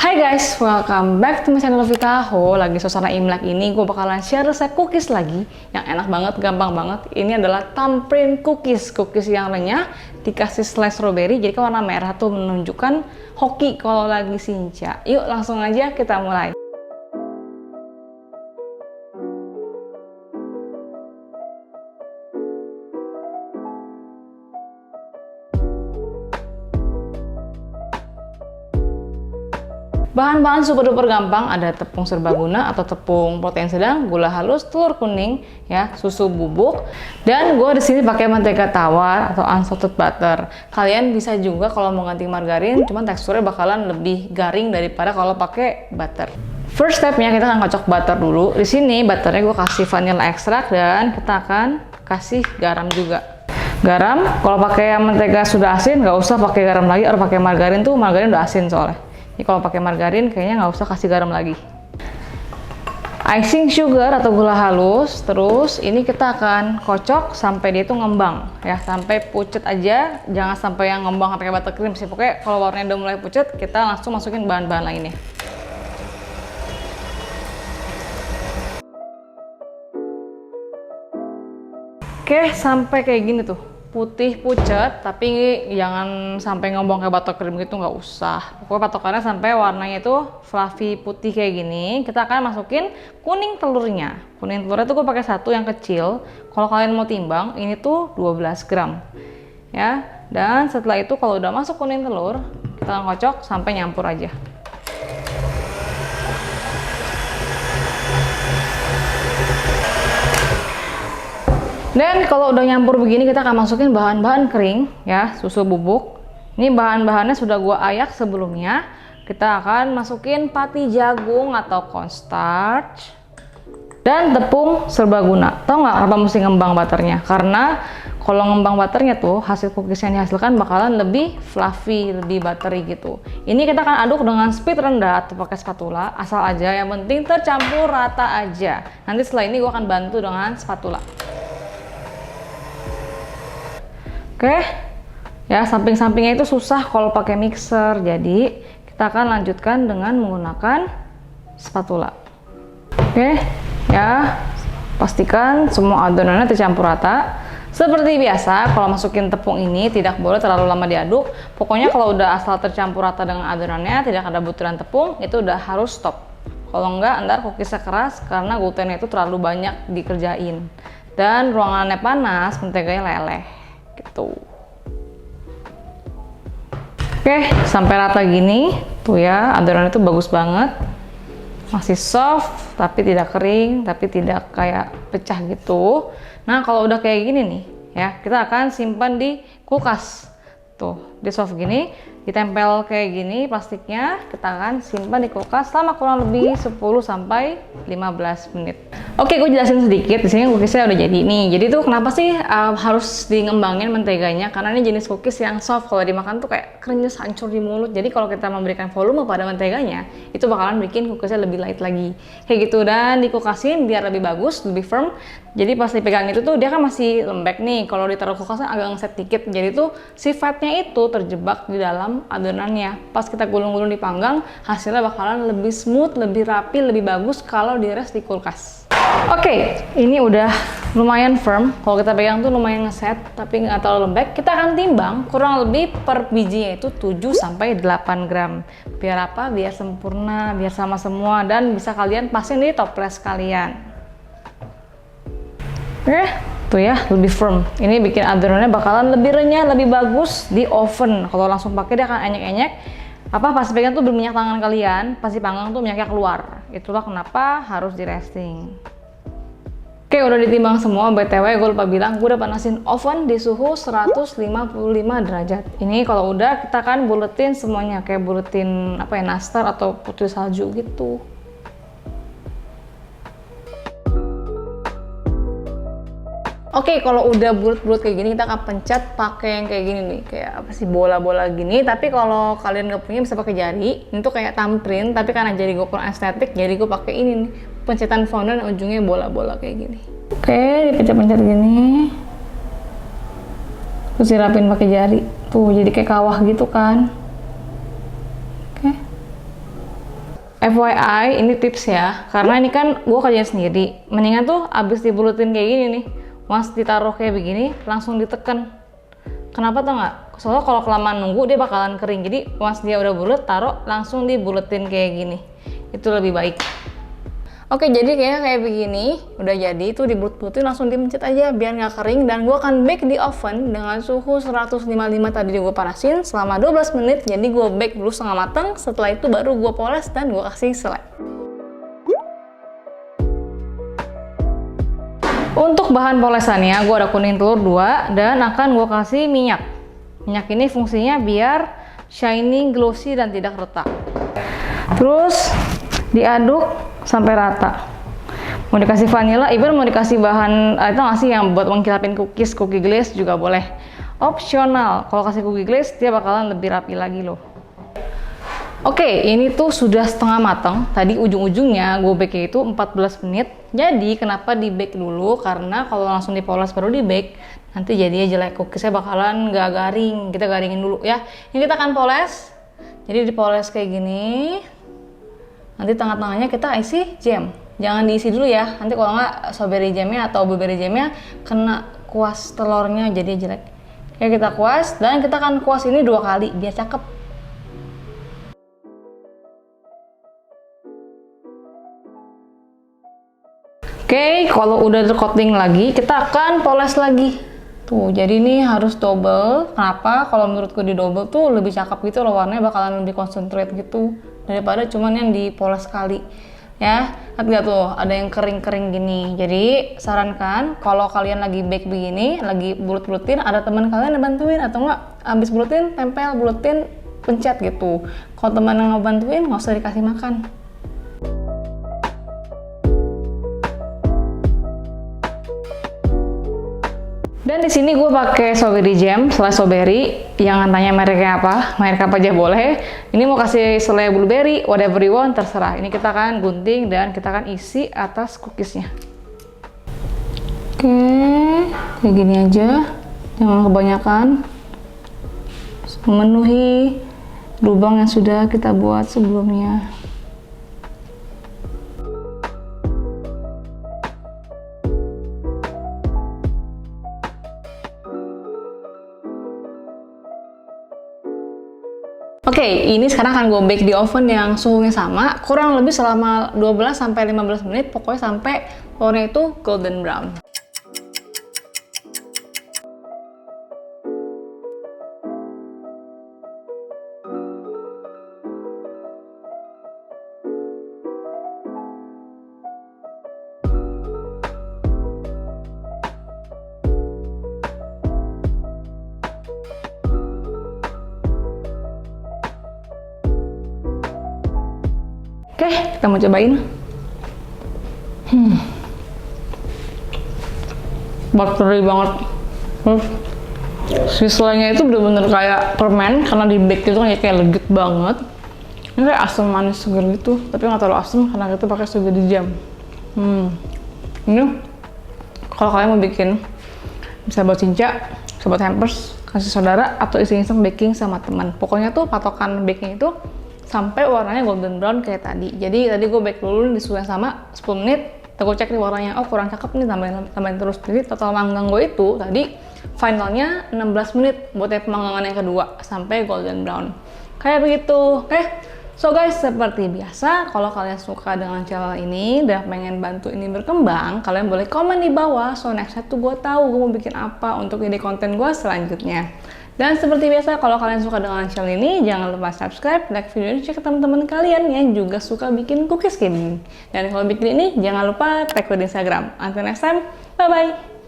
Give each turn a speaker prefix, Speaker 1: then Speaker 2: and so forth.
Speaker 1: Hai guys, welcome back to my channel Vitaho. Lagi suasana Imlek ini, gue bakalan share resep cookies lagi yang enak banget, gampang banget. Ini adalah thumbprint cookies, cookies yang renyah, dikasih slice strawberry. Jadi warna merah tuh menunjukkan hoki kalau lagi Sinca. Yuk langsung aja kita mulai. Bahan-bahan super duper gampang, ada tepung serbaguna atau tepung protein sedang, gula halus, telur kuning, ya, susu bubuk, dan gue di sini pakai mentega tawar atau unsalted butter. Kalian bisa juga kalau mau ganti margarin, cuman teksturnya bakalan lebih garing daripada kalau pakai butter. First stepnya kita akan kocok butter dulu. Di sini butternya gue kasih vanilla extract dan kita akan kasih garam juga. Garam, kalau pakai mentega sudah asin, nggak usah pakai garam lagi. Atau pakai margarin tuh, margarin udah asin soalnya. Ini kalau pakai margarin kayaknya nggak usah kasih garam lagi. Icing sugar atau gula halus, terus ini kita akan kocok sampai dia itu ngembang ya, sampai pucet aja, jangan sampai yang ngembang pakai buttercream sih. Pokoknya kalau warnanya udah mulai pucet, kita langsung masukin bahan-bahan lainnya. Oke, sampai kayak gini tuh. Putih pucet, tapi jangan sampai ngembang kayak buttercream gitu, nggak usah. Pokoknya patokannya sampai warnanya itu fluffy putih kayak gini. Kita akan masukin kuning telurnya. Kuning telurnya tuh gue pakai satu yang kecil. Kalau kalian mau timbang, ini tuh 12 gram. Ya, dan setelah itu kalau udah masuk kuning telur, kita akan kocok sampai nyampur aja. Dan kalau udah nyampur begini, kita akan masukin bahan-bahan kering ya, susu bubuk. Ini bahan-bahannya sudah gua ayak sebelumnya. Kita akan masukin pati jagung atau cornstarch dan tepung serbaguna. Tahu nggak kenapa mesti ngembang butternya? Karena kalau ngembang butternya tuh hasil cookies yang dihasilkan bakalan lebih fluffy, lebih buttery gitu. Ini kita akan aduk dengan speed rendah atau pakai spatula, asal aja yang penting tercampur rata aja. Nanti setelah ini gua akan bantu dengan spatula. Oke, ya samping-sampingnya itu susah kalau pakai mixer, jadi kita akan lanjutkan dengan menggunakan spatula. Oke, ya pastikan semua adonannya tercampur rata. Seperti biasa, kalau masukin tepung ini tidak boleh terlalu lama diaduk. Pokoknya kalau udah asal tercampur rata dengan adonannya, tidak ada butiran tepung, itu udah harus stop. Kalau enggak, ntar cookiesnya keras karena glutennya itu terlalu banyak dikerjain. Dan ruangannya panas, menteganya leleh. Gitu. Oke, sampai rata gini tuh ya, adonan itu bagus banget, masih soft tapi tidak kering, tapi tidak kayak pecah gitu. Nah kalau udah kayak gini nih ya, kita akan simpan di kulkas tuh, di soft gini, ditempel kayak gini plastiknya. Kita akan simpan di kulkas selama kurang lebih 10-15 menit. Oke, gue jelasin sedikit. Di sini cookiesnya udah jadi nih. Jadi tuh kenapa sih harus ngembangin menteganya? Karena ini jenis cookies yang soft. Kalau dimakan tuh kayak krenyes, hancur di mulut. Jadi kalau kita memberikan volume pada menteganya, itu bakalan bikin cookiesnya lebih light lagi. Kayak gitu, dan dikukasin biar lebih bagus, lebih firm. Jadi pas dipegang itu tuh dia kan masih lembek nih. Kalau ditaruh kulkasnya agak ngeset dikit. Jadi tuh si fatnya itu terjebak di dalam adonannya. Pas kita gulung-gulung dipanggang, hasilnya bakalan lebih smooth, lebih rapi, lebih bagus kalau di rest di kulkas. Oke, ini udah lumayan firm. Kalau kita pegang tuh lumayan ngeset, tapi nggak terlalu lembek. Kita akan timbang kurang lebih per bijinya itu 7-8 gram. Biar apa? Biar sempurna, biar sama semua, dan bisa kalian pasang di toples kalian. Oke, tuh ya, lebih firm. Ini bikin adonannya bakalan lebih renyah, lebih bagus di oven. Kalau langsung pakai dia akan enyek-enyek. Pas pegang tuh berminyak tangan kalian, pasti panggang tuh minyaknya keluar. Itulah kenapa harus di resting. Oke, udah ditimbang semua. BTW gue lupa bilang, gue udah panasin oven di suhu 155 derajat. Ini kalau udah, kita kan buletin semuanya, kayak buletin apa ya, nastar atau putri salju gitu. Oke, kalau udah bulat-bulat kayak gini, kita akan pencet pakai yang kayak gini nih, kayak apa sih, bola-bola gini. Tapi kalau kalian nggak punya, bisa pakai jari. Ini tuh kayak thumbprint, tapi karena jari gue kurang estetik, jadi gue pakai ini nih, pencetan fondant yang ujungnya bola-bola kayak gini. Oke, dipencet-pencet gini, terus dirapin pakai jari. Tuh, jadi kayak kawah gitu kan. Oke. FYI, ini tips ya, karena ini kan gue kerjain sendiri. Mendingan tuh abis dibulutin kayak gini nih, once ditaruh kayak begini, langsung diteken. Kenapa tau nggak? Soalnya kalau kelamaan nunggu dia bakalan kering. Jadi once dia udah bulet, taruh langsung dibuletin kayak gini. Itu lebih baik. Oke, jadi kayak begini, udah jadi itu dibulet-buletin langsung dimencet aja biar nggak kering. Dan gue akan bake di oven dengan suhu 155 tadi gue panasin selama 12 menit. Jadi gue bake dulu setengah matang, setelah itu baru gue poles dan gue kasih selai. Untuk bahan polesannya, gue ada kuning telur 2 dan akan gue kasih minyak. Minyak ini fungsinya biar shiny, glossy, dan tidak retak. Terus diaduk sampai rata. Mau dikasih vanilla, even mau dikasih bahan itu nggak sih yang buat mengkilapin cookie glaze juga boleh. Opsional. Kalau kasih cookie glaze dia bakalan lebih rapi lagi loh. Oke, ini tuh sudah setengah matang. Tadi ujung-ujungnya gue bake itu 14 menit. Jadi kenapa di bake dulu? Karena kalau langsung dipoles baru di bake, nanti jadinya jelek. Cookiesnya bakalan nggak garing. Kita garingin dulu ya. Ini kita akan poles. Jadi dipoles kayak gini. Nanti tengah-tengahnya kita isi jam. Jangan diisi dulu ya. Nanti kalau nggak strawberry jamnya atau blueberry jamnya kena kuas telurnya jadi jelek. Oke, kita kuas dan kita akan kuas ini 2 kali biar cakep. Oke, kalau udah tercoating lagi, kita akan poles lagi. Tuh, jadi ini harus double. Kenapa? Kalau menurutku di double tuh lebih cakep gitu loh, warnanya bakalan lebih concentrate gitu daripada cuman yang dipoles sekali. Ya, lihat gak tuh, ada yang kering-kering gini. Jadi, sarankan kalau kalian lagi bake begini, lagi bulet-buletin, ada teman kalian yang bantuin atau enggak, abis buletin, tempel, buletin, pencet gitu. Kalau teman yang ngebantuin, nggak usah dikasih makan. Dan di sini gue pakai strawberry jam, selai strawberry. Jangan tanya mereknya apa, merek apa aja boleh. Ini mau kasih selai blueberry, whatever you want, terserah. Ini kita akan gunting dan kita akan isi atas cookiesnya. Oke, kayak gini aja. Jangan kebanyakan. Memenuhi lubang yang sudah kita buat sebelumnya. Oke, ini sekarang akan gue bake di oven yang suhunya sama, kurang lebih selama 12-15 menit, pokoknya sampai warnanya itu golden brown. Oke, kita mau cobain. Buttery banget. Si selainya itu bener-bener kayak permen karena di bake itu kan kayak legit banget. Ini kayak asam manis segar gitu, tapi nggak terlalu asam karena kita pakai strawberry jam. Ini kalau kalian mau bikin bisa buat cinca, bisa buat hampers, kasih saudara atau iseng-iseng baking sama teman. Pokoknya tuh patokan baking itu sampai warnanya golden brown kayak tadi. Jadi tadi gue bake dulu di suhu yang sama 10 menit. Gue cek nih warnanya, oh kurang cakep nih, tambahin terus. Jadi total manggang gue itu tadi finalnya 16 menit buat pemanggangan yang kedua sampai golden brown. Kayak begitu. Oke. So guys, seperti biasa, kalau kalian suka dengan channel ini dan pengen bantu ini berkembang, kalian boleh komen di bawah. So next time tuh gue tahu gue mau bikin apa untuk ide konten gue selanjutnya. Dan seperti biasa, kalau kalian suka dengan channel ini, jangan lupa subscribe, like video ini, cek ke teman-teman kalian yang juga suka bikin cookies kayak gini. Dan kalau bikin ini, jangan lupa tag gue di Instagram. Until next time, bye-bye!